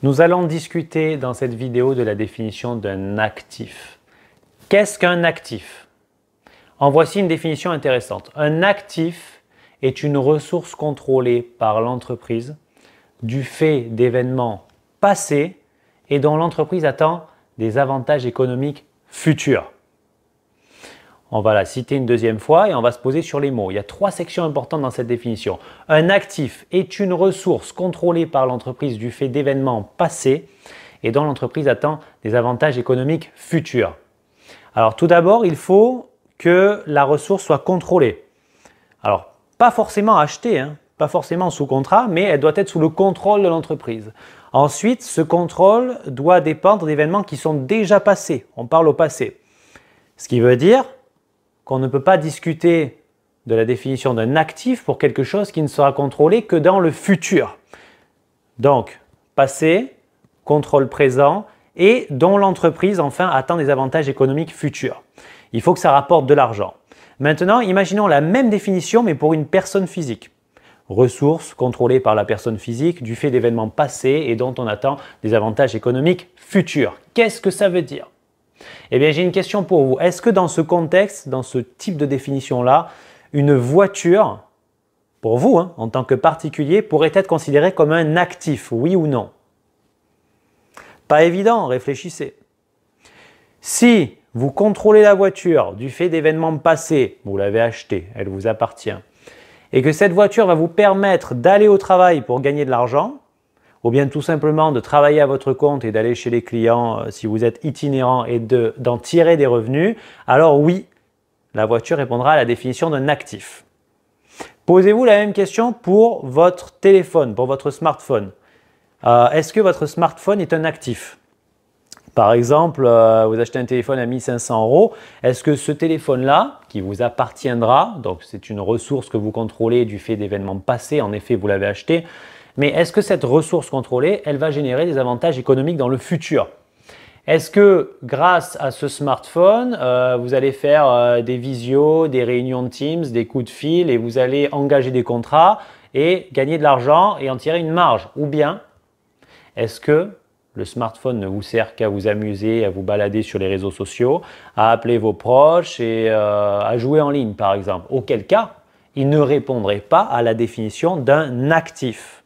Nous allons discuter dans cette vidéo de la définition d'un actif. Qu'est-ce qu'un actif? En voici une définition intéressante. Un actif est une ressource contrôlée par l'entreprise du fait d'événements passés et dont l'entreprise attend des avantages économiques futurs. On va la citer une deuxième fois et on va se poser sur les mots. Il y a trois sections importantes dans cette définition. Un actif est une ressource contrôlée par l'entreprise du fait d'événements passés et dont l'entreprise attend des avantages économiques futurs. Alors tout d'abord, il faut que la ressource soit contrôlée. Alors pas forcément achetée, pas forcément sous contrat, mais elle doit être sous le contrôle de l'entreprise. Ensuite, ce contrôle doit dépendre d'événements qui sont déjà passés. On parle au passé. Ce qui veut dire qu'on ne peut pas discuter de la définition d'un actif pour quelque chose qui ne sera contrôlé que dans le futur. Donc, passé, contrôle présent et dont l'entreprise enfin attend des avantages économiques futurs. Il faut que ça rapporte de l'argent. Maintenant, imaginons la même définition mais pour une personne physique. Ressources contrôlées par la personne physique du fait d'événements passés et dont on attend des avantages économiques futurs. Qu'est-ce que ça veut dire ? Eh bien, j'ai une question pour vous. Est-ce que dans ce contexte, dans ce type de définition-là, une voiture, pour vous, en tant que particulier, pourrait être considérée comme un actif, oui ou non? Pas évident, réfléchissez. Si vous contrôlez la voiture du fait d'événements passés, vous l'avez achetée, elle vous appartient, et que cette voiture va vous permettre d'aller au travail pour gagner de l'argent, ou bien tout simplement de travailler à votre compte et d'aller chez les clients si vous êtes itinérant et d'en tirer des revenus, alors oui, la voiture répondra à la définition d'un actif. Posez-vous la même question pour votre téléphone, pour votre smartphone. Est-ce que votre smartphone est un actif? Par exemple, vous achetez un téléphone à 1 500 €, est-ce que ce téléphone-là, qui vous appartiendra, donc c'est une ressource que vous contrôlez du fait d'événements passés, en effet vous l'avez acheté, mais est-ce que cette ressource contrôlée, elle va générer des avantages économiques dans le futur? Est-ce que grâce à ce smartphone, vous allez faire des visios, des réunions de Teams, des coups de fil et vous allez engager des contrats et gagner de l'argent et en tirer une marge? Ou bien, est-ce que le smartphone ne vous sert qu'à vous amuser, à vous balader sur les réseaux sociaux, à appeler vos proches et à jouer en ligne par exemple? Auquel cas, il ne répondrait pas à la définition d'un actif.